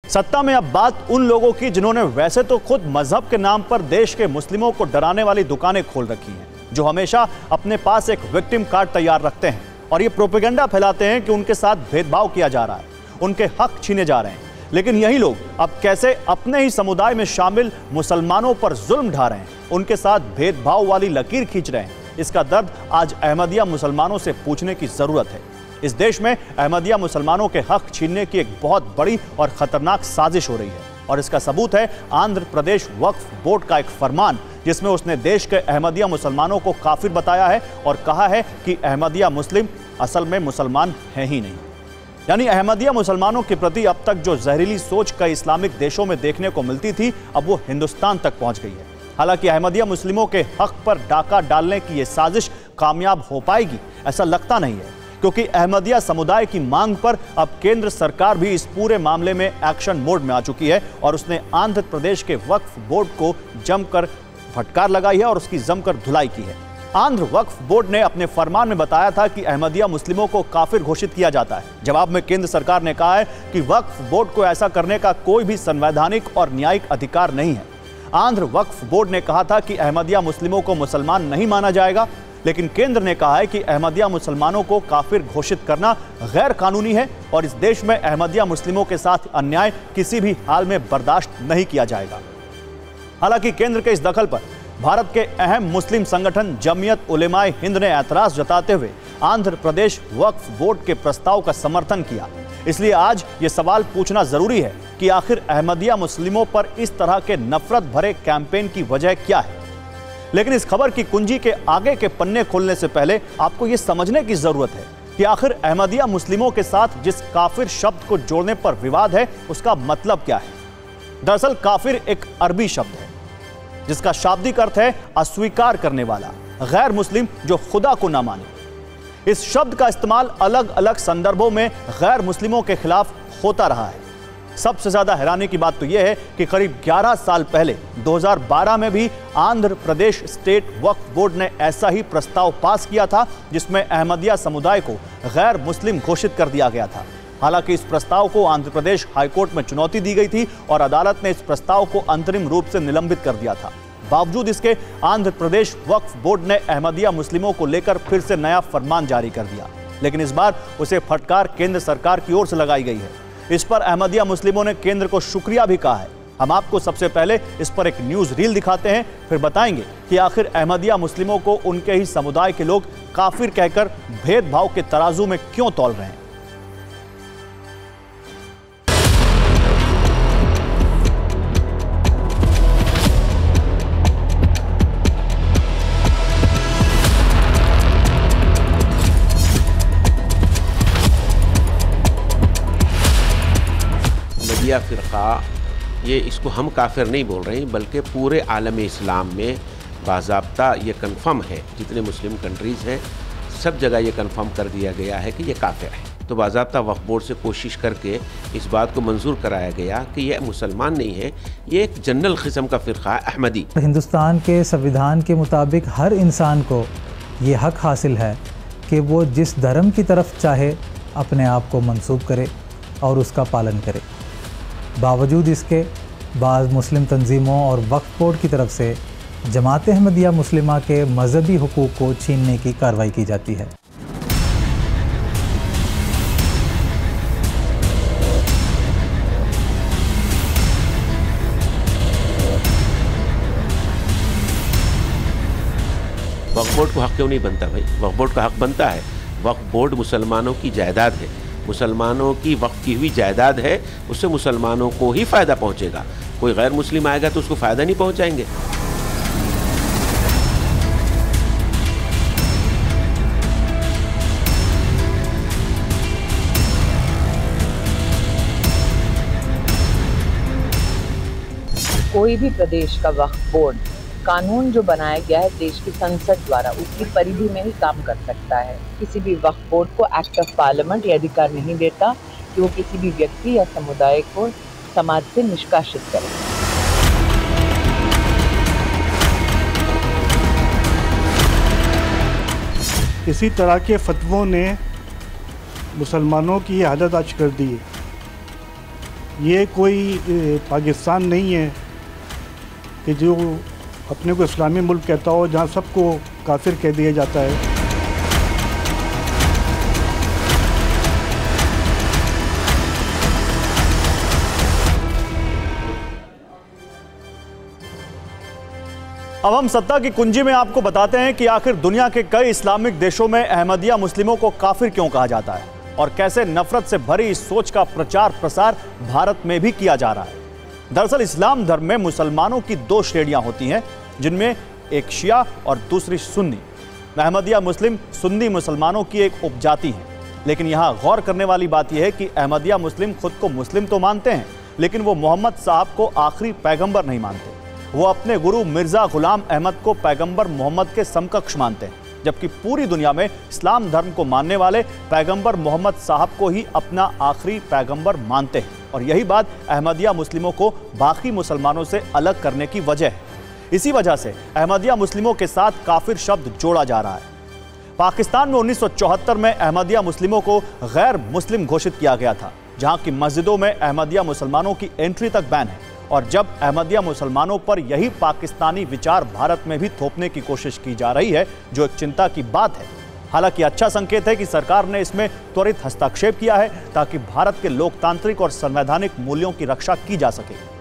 सत्ता में अब बात उन लोगों की जिन्होंने वैसे तो खुद मजहब के नाम पर देश के मुस्लिमों को डराने वाली दुकानें खोल रखी हैं, जो हमेशा अपने पास एक विक्टिम कार्ड तैयार रखते हैं और ये प्रोपेगेंडा फैलाते हैं कि उनके साथ भेदभाव किया जा रहा है, उनके हक छीने जा रहे हैं। लेकिन यही लोग अब कैसे अपने ही समुदाय में शामिल मुसलमानों पर जुल्म ढा रहे हैं, उनके साथ भेदभाव वाली लकीर खींच रहे हैं, इसका दर्द आज अहमदिया मुसलमानों से पूछने की जरूरत है। इस देश में अहमदिया मुसलमानों के हक छीनने की एक बहुत बड़ी और खतरनाक साजिश हो रही है और इसका सबूत है आंध्र प्रदेश वक्फ बोर्ड का एक फरमान, जिसमें उसने देश के अहमदिया मुसलमानों को काफिर बताया है और कहा है कि अहमदिया मुस्लिम असल में मुसलमान हैं ही नहीं। यानी अहमदिया मुसलमानों के प्रति अब तक जो जहरीली सोच कई इस्लामिक देशों में देखने को मिलती थी, अब वो हिंदुस्तान तक पहुंच गई है। हालांकि अहमदिया मुस्लिमों के हक पर डाका डालने की ये साजिश कामयाब हो पाएगी ऐसा लगता नहीं है, क्योंकि अहमदिया समुदाय की मांग पर अब केंद्र सरकार भी इस पूरे मामले में एक्शन मोड में आ चुकी है और उसने आंध्र प्रदेश के वक्फ बोर्ड को जमकर फटकार लगाई है और उसकी जमकर धुलाई की है। आंध्र वक्फ बोर्ड ने अपने फरमान में बताया था कि अहमदिया मुस्लिमों को काफिर घोषित किया जाता है। जवाब में केंद्र सरकार ने कहा है कि वक्फ बोर्ड को ऐसा करने का कोई भी संवैधानिक और न्यायिक अधिकार नहीं है। आंध्र वक्फ बोर्ड ने कहा था कि अहमदिया मुस्लिमों को मुसलमान नहीं माना जाएगा, लेकिन केंद्र ने कहा है कि अहमदिया मुसलमानों को काफिर घोषित करना गैर कानूनी है और इस देश में अहमदिया मुस्लिमों के साथ अन्याय किसी भी हाल में बर्दाश्त नहीं किया जाएगा। हालांकि केंद्र के इस दखल पर भारत के अहम मुस्लिम संगठन जमीयत उलेमाए हिंद ने ऐतराज जताते हुए आंध्र प्रदेश वक्फ बोर्ड के प्रस्ताव का समर्थन किया। इसलिए आज ये सवाल पूछना जरूरी है कि आखिर अहमदिया मुस्लिमों पर इस तरह के नफरत भरे कैंपेन की वजह क्या है। लेकिन इस खबर की कुंजी के आगे के पन्ने खोलने से पहले आपको यह समझने की जरूरत है कि आखिर अहमदिया मुस्लिमों के साथ जिस काफिर शब्द को जोड़ने पर विवाद है, उसका मतलब क्या है। दरअसल काफिर एक अरबी शब्द है जिसका शाब्दिक अर्थ है अस्वीकार करने वाला, गैर मुस्लिम जो खुदा को ना माने। इस शब्द का इस्तेमाल अलग अलग संदर्भों में गैर मुस्लिमों के खिलाफ होता रहा है। सबसे ज्यादा हैरानी की बात तो यह है कि करीब 11 साल पहले 2012 में भी आंध्र प्रदेश स्टेट वक्फ बोर्ड ने ऐसा ही प्रस्ताव पास किया था, जिसमें अहमदिया समुदाय को गैर मुस्लिम घोषित कर दिया गया था। हालांकि इस प्रस्ताव को आंध्र प्रदेश हाईकोर्ट में चुनौती दी गई थी और अदालत ने इस प्रस्ताव को अंतरिम रूप से निलंबित कर दिया था। बावजूद इसके आंध्र प्रदेश वक्फ बोर्ड ने अहमदिया मुस्लिमों को लेकर फिर से नया फरमान जारी कर दिया, लेकिन इस बार उसे फटकार केंद्र सरकार की ओर से लगाई गई है। इस पर अहमदिया मुस्लिमों ने केंद्र को शुक्रिया भी कहा है। हम आपको सबसे पहले इस पर एक न्यूज रील दिखाते हैं, फिर बताएंगे कि आखिर अहमदिया मुस्लिमों को उनके ही समुदाय के लोग काफिर कहकर भेदभाव के तराजू में क्यों तौल रहे हैं। फ़िरक़ा, ये इसको हम काफिर नहीं बोल रहे हैं, बल्कि पूरे आलम इस्लाम में बाज़ाब्ता ये कन्फर्म है, जितने मुस्लिम कंट्रीज़ हैं सब जगह ये कन्फर्म कर दिया गया है कि ये काफिर है। तो बाज़ाब्ता वक्फ बोर्ड से कोशिश करके इस बात को मंजूर कराया गया कि ये मुसलमान नहीं है, ये एक जनरल किस्म का फ़िरक़ा है अहमदी। हिंदुस्तान के संविधान के मुताबिक हर इंसान को ये हक हासिल है कि वो जिस धर्म की तरफ चाहे अपने आप को मंसूब करे और उसका पालन करे। बावजूद इसके बाज़ मुस्लिम तंजीमों और वक्फ बोर्ड की तरफ से जमात अहमदिया मुस्लिमा के मजहबी हुकूक को छीनने की कार्रवाई की जाती है। वक्फ बोर्ड को हक क्यों नहीं बनता भाई? वक्फ बोर्ड का हक बनता है। वक्फ बोर्ड मुसलमानों की जायदाद है, मुसलमानों की वक्फ की हुई जायदाद है, उससे मुसलमानों को ही फ़ायदा पहुंचेगा। कोई गैर मुस्लिम आएगा तो उसको फ़ायदा नहीं पहुंचाएंगे। कोई भी प्रदेश का वक्फ बोर्ड कानून जो बनाया गया है देश की संसद द्वारा, उसकी परिधि में ही काम कर सकता है। किसी भी वक्फ बोर्ड को एक्ट ऑफ पार्लियामेंट ये अधिकार नहीं देता कि वो किसी भी व्यक्ति या समुदाय को समाज से निष्कासित करे। इसी तरह के फतवों ने मुसलमानों की आदत आज कर दी है ये कोई पाकिस्तान नहीं है कि जो अपने को इस्लामी मुल्क कहता हो, जहाँ सबको काफिर कह दिया जाता है। अब हम सत्ता की कुंजी में आपको बताते हैं कि आखिर दुनिया के कई इस्लामिक देशों में अहमदिया मुस्लिमों को काफिर क्यों कहा जाता है और कैसे नफरत से भरी इस सोच का प्रचार प्रसार भारत में भी किया जा रहा है। दरअसल इस्लाम धर्म में मुसलमानों की दो श्रेणियां होती हैं, जिनमें एक शिया और दूसरी सुन्नी। अहमदिया मुस्लिम सुन्नी मुसलमानों की एक उपजाति है। लेकिन यहाँ गौर करने वाली बात यह है कि अहमदिया मुस्लिम खुद को मुस्लिम तो मानते हैं, लेकिन वो मोहम्मद साहब को आखिरी पैगंबर नहीं मानते। वो अपने गुरु मिर्जा गुलाम अहमद को पैगंबर मोहम्मद के समकक्ष मानते हैं, जबकि पूरी दुनिया में इस्लाम धर्म को मानने वाले पैगंबर मोहम्मद साहब को ही अपना आखिरी पैगंबर मानते हैं। और यही बात अहमदिया मुस्लिमों को बाकी मुसलमानों से अलग करने की वजह है। इसी वजह से अहमदिया मुस्लिमों के साथ काफिर शब्द जोड़ा जा रहा है। पाकिस्तान में 1974 में अहमदिया मुस्लिमों को गैर मुस्लिम घोषित किया गया था, जहां की मस्जिदों में अहमदिया मुसलमानों की एंट्री तक बैन है। और जब अहमदिया मुसलमानों पर यही पाकिस्तानी विचार भारत में भी थोपने की कोशिश की जा रही है, जो एक चिंता की बात है। हालांकि अच्छा संकेत है कि सरकार ने इसमें त्वरित हस्तक्षेप किया है, ताकि भारत के लोकतांत्रिक और संवैधानिक मूल्यों की रक्षा की जा सके।